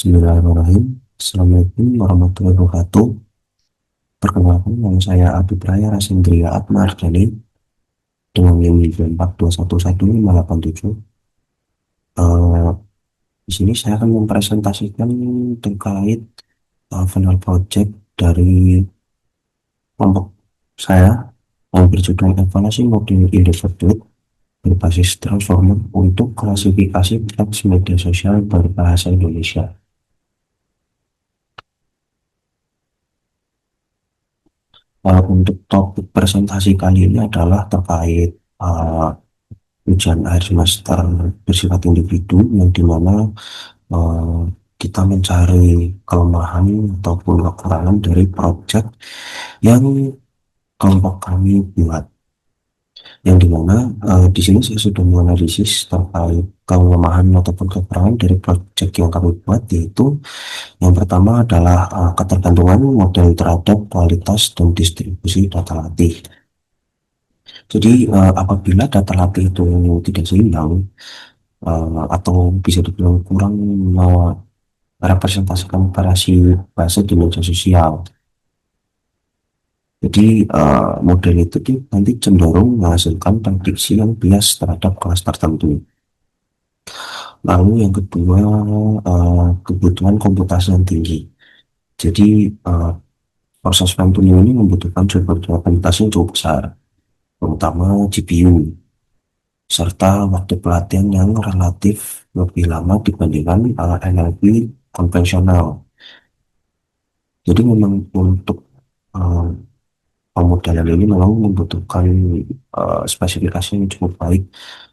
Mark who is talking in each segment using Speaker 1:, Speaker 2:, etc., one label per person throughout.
Speaker 1: Bismillahirrahmanirrahim. Assalamualaikum warahmatullahi wabarakatuh. Perkenalkan, nama saya Abi Praya Rasendria Atmardani dengan NIM 4211587. Eh, di sini saya akan mempresentasikan terkait final project dari kelompok saya yang berjudul Evaluasi Model Indefinite berbasis Transformer untuk klasifikasi teks media sosial berbahasa Indonesia. Untuk topik presentasi kali ini adalah terkait uh, ujian akhir semester bersifat individu yang dimana uh, kita mencari kelemahan ataupun kekurangan dari proyek yang kelompok kami buat, yang dimana di sini saya sudah menganalisis terkait kelemahan ataupun kekurangan dari proyek yang kami buat, yaitu yang pertama adalah ketergantungan model terhadap kualitas dan distribusi data latih. Jadi apabila data latih itu tidak seimbang atau bisa dibilang kurang merepresentasikan operasi bahasa di media sosial. Jadi model itu nanti cenderung menghasilkan prediksi yang bias terhadap kelas tertentu. Lalu yang kedua, kebutuhan komputasi yang tinggi. Jadi proses fine tuning ini membutuhkan sumber daya komputasi yang cukup besar, terutama GPU, serta waktu pelatihan yang relatif lebih lama dibandingkan NLP konvensional. Jadi memang untuk uh, pemodelan ini memang membutuhkan spesifikasi yang cukup baik,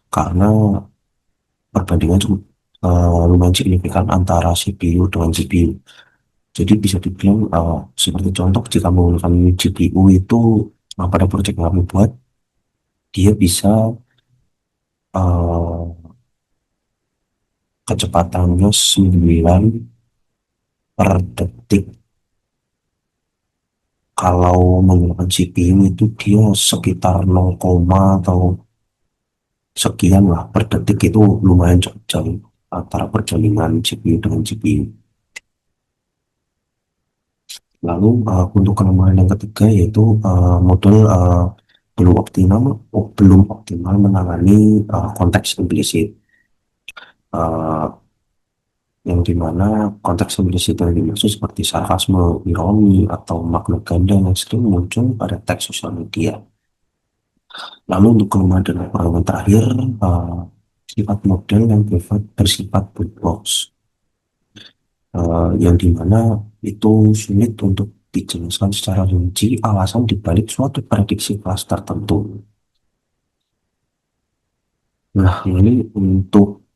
Speaker 1: karena perbandingan cukup lumayan signifikan antara CPU dengan GPU. Jadi bisa dibilang seperti contoh, jika menggunakan GPU itu pada proyek yang kami buat, dia bisa uh, kecepatannya 9 per detik. Kalau menggunakan CPU itu dia sekitar 0, atau sekian lah per detik. Itu lumayan cukup jauh antara perbandingan CPU dengan GPU. Lalu untuk kelemahan yang ketiga yaitu model belum optimal menangani konteks implisit. Uh, yang dimana konteks implisit yang dimaksud seperti sarkasme, ironi, atau makna ganda yang sering muncul pada teks sosial media. Lalu untuk kelemahan dan kekurangan terakhir, sifat model yang bersifat black box, yang dimana itu sulit untuk dijelaskan secara rinci alasan dibalik suatu prediksi kelas tertentu. Nah, ini untuk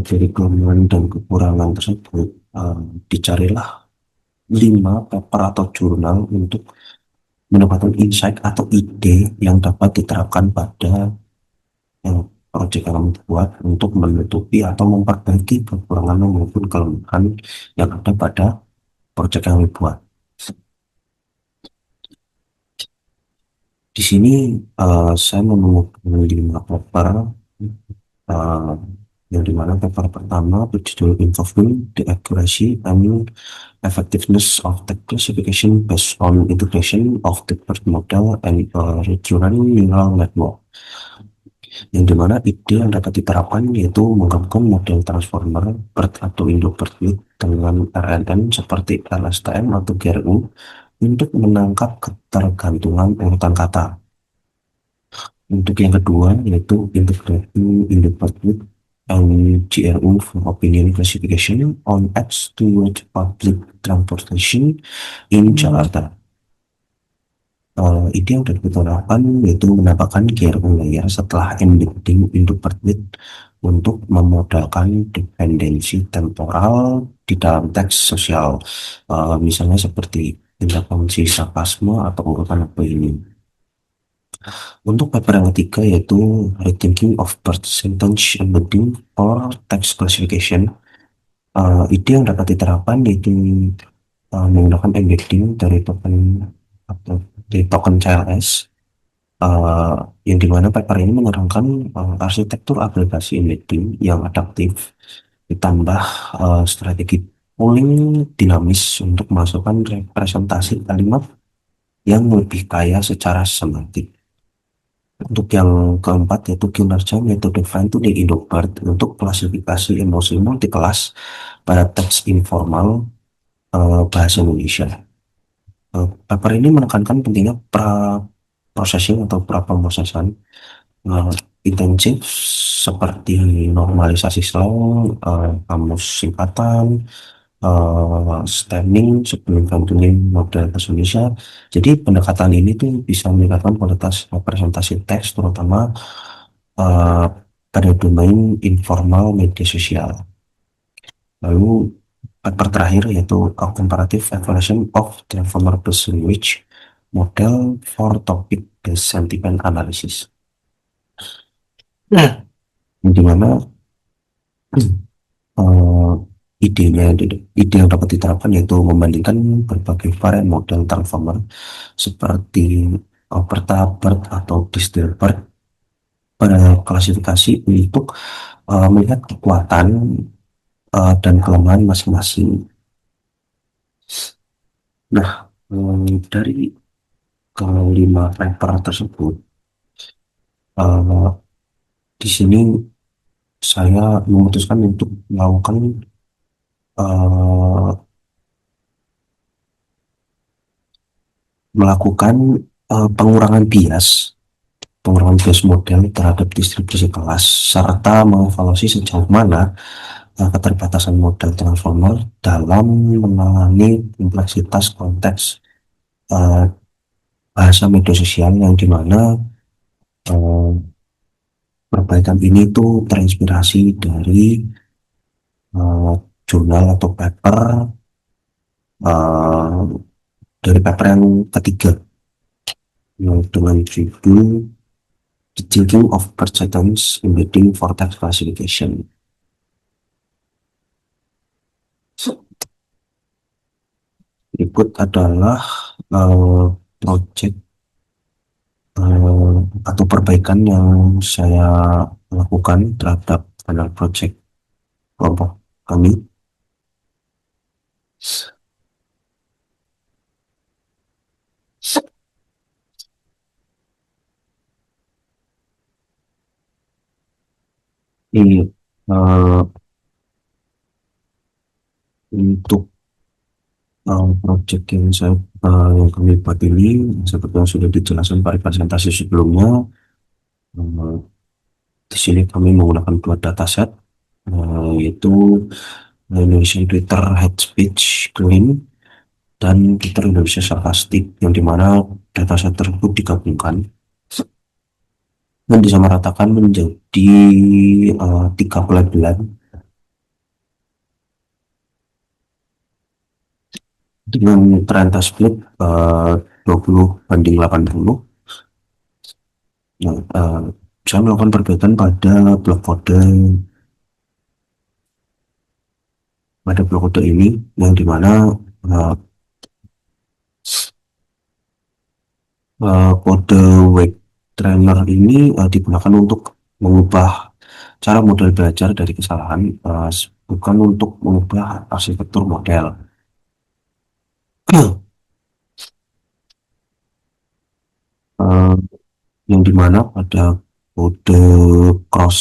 Speaker 1: dari kelemahan dan kekurangan tersebut, dicarilah 5 paper atau jurnal untuk mendapatkan insight atau ide yang dapat diterapkan pada yang proyek yang kami buat untuk menutupi atau memperbaiki kekurangan maupun kelemahan yang ada pada proyek yang kami buat. Di sini saya menemukan 5 paper, uh, yang dimana paper pertama berjudul Improving the Accuracy and Effectiveness of the Classification Based on Integration of the Bird Model and Recurrent Neural Network, yang dimana ide yang dapat diterapkan yaitu menggabungkan model transformer BERT atau Indo-BERT dengan RNN seperti LSTM atau GRU untuk menangkap ketergantungan urutan kata. Untuk yang kedua yaitu integrating Indo-BERT and GRU for opinion classification on apps towards public transportation in Jakarta. Ide yang dapat diterapkan yaitu menambahkan GRU layer setelah embedding untuk Pertwit untuk memodalkan dependensi temporal di dalam teks sosial, misalnya seperti tindakan sarkasme atau urutan apa ini. Untuk paper yang ketiga yaitu Rethinking of Percentage Embedding for Text Classification. Ide yang dapat diterapkan yaitu menggunakan embedding dari token atau dari token CLS, yang dimana paper ini menerangkan arsitektur aplikasi embedding yang adaptif ditambah strategi polling dinamis untuk masukkan representasi kalimat yang lebih kaya secara semantik. Untuk yang keempat yaitu kinerja metode fine-tuning Indobart untuk klasifikasi emosi multi kelas pada teks informal bahasa Indonesia. Paper ini menekankan pentingnya processing atau pra pemrosesan eh, intensif seperti normalisasi slang, kamus singkatan, stemming sebelum fine-tuning model bahasa Indonesia. Jadi pendekatan ini tuh bisa meningkatkan kualitas representasi teks terutama eh, pada domain informal media sosial. Lalu paper terakhir yaitu a comparative evaluation of transformer based language model for topic based sentiment analysis. Nah, di mana eh, ide yang dapat diterapkan yaitu membandingkan berbagai varian model transformer seperti Alberta BERT atau Distilbert pada klasifikasi untuk melihat kekuatan dan kelemahan masing-masing. Nah, dari kelima paper tersebut, eh, di sini saya memutuskan untuk melakukan eh, melakukan pengurangan bias model terhadap distribusi kelas serta mengevaluasi sejauh mana keterbatasan model transformer dalam menangani kompleksitas konteks eh, bahasa media sosial yang dimana perbaikan ini tuh terinspirasi dari eh, jurnal atau paper eh, dari paper yang ketiga yang dengan judul The Thinking of Persistence Embedding Vortex Classification. Berikut adalah eh, project atau perbaikan yang saya lakukan terhadap panel project kelompok kami. Ini untuk project yang kami buat ini seperti yang sudah dijelaskan pada presentasi sebelumnya. eh, di sini kami menggunakan dua dataset yaitu Indonesian Twitter Hate Speech Claim dan Twitter Indonesia Sarkastik yang dimana dataset tersebut digabungkan dan disamaratakan menjadi tiga pelabelan dengan trend split 20 banding 80. Nah, saya melakukan perbaikan pada blok kode ini yang dimana uh, kode wake trainer ini digunakan untuk mengubah cara model belajar dari kesalahan, bukan untuk mengubah arsitektur model. Eh, yang dimana pada kode cross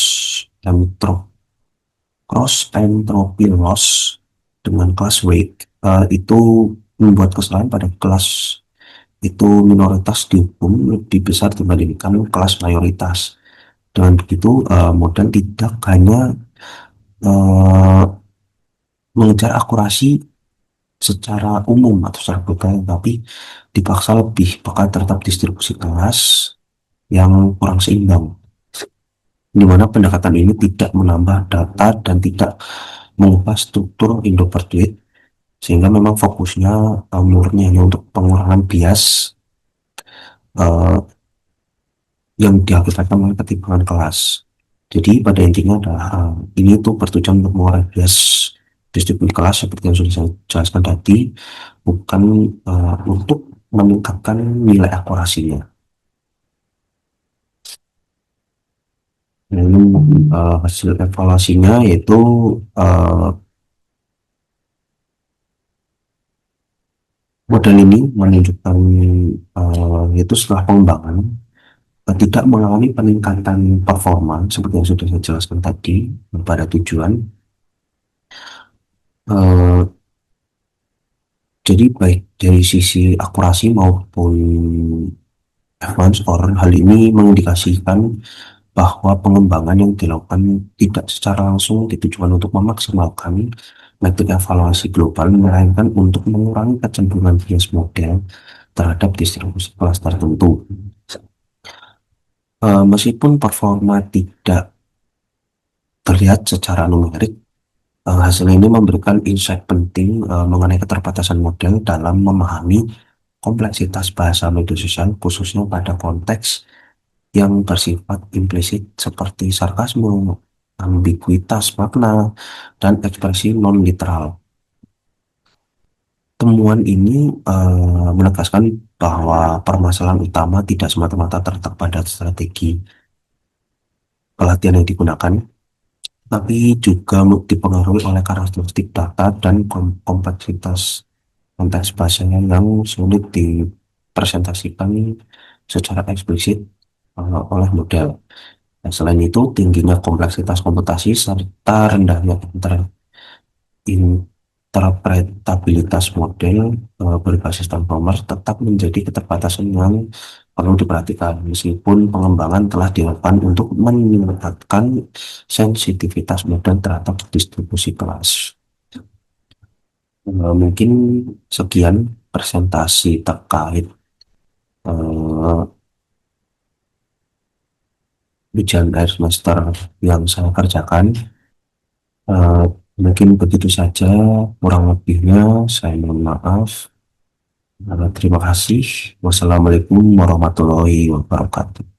Speaker 1: entropy entropy loss dengan kelas wake itu membuat kesalahan pada kelas itu minoritas dihukum lebih besar dibandingkan kelas mayoritas. Dengan begitu, model tidak hanya eh, mengejar akurasi secara umum atau secara global, tapi dipaksa lebih bakal terhadap distribusi kelas yang kurang seimbang, di mana pendekatan ini tidak menambah data dan tidak mengubah struktur Indo-Perduit, sehingga memang fokusnya murni hanya untuk pengurangan bias eh, yang diakibatkan oleh ketimpangan kelas. Jadi pada intinya adalah ini tuh bertujuan untuk mengurangi bias distribusi kelas seperti yang sudah saya jelaskan tadi, bukan untuk meningkatkan nilai akurasinya. Nah, ini
Speaker 2: Hmm.
Speaker 1: hasil evaluasinya yaitu eh, Model ini menunjukkan yaitu setelah pengembangan tidak mengalami peningkatan performa seperti yang sudah saya jelaskan tadi pada tujuan. Eh, jadi baik dari sisi akurasi maupun advance or hal ini mengindikasikan bahwa pengembangan yang dilakukan tidak secara langsung ditujukan untuk memaksimalkan metode evaluasi global, melainkan untuk mengurangi kecenderungan bias model terhadap distribusi kelas tertentu. Meskipun performa tidak terlihat secara numerik, hasil ini memberikan insight penting mengenai keterbatasan model dalam memahami kompleksitas bahasa media sosial, khususnya pada konteks yang bersifat implisit seperti sarkasme, ambiguitas makna, dan ekspresi non-literal. Temuan ini menegaskan bahwa permasalahan utama tidak semata-mata terletak pada strategi pelatihan yang digunakan, tapi juga dipengaruhi oleh karakteristik data dan kompleksitas konteks bahasanya yang sulit dipresentasikan secara eksplisit oleh model. Nah, selain itu, tingginya kompleksitas komputasi serta rendahnya interpretabilitas model berbasis transformer tetap menjadi keterbatasan yang perlu diperhatikan meskipun pengembangan telah dilakukan untuk meningkatkan sensitivitas model terhadap distribusi kelas. Mungkin sekian presentasi terkait eh, ujian akhir semester yang saya kerjakan. Eh, Mungkin begitu saja, kurang lebihnya saya mohon maaf. Terima kasih. Wassalamualaikum warahmatullahi wabarakatuh.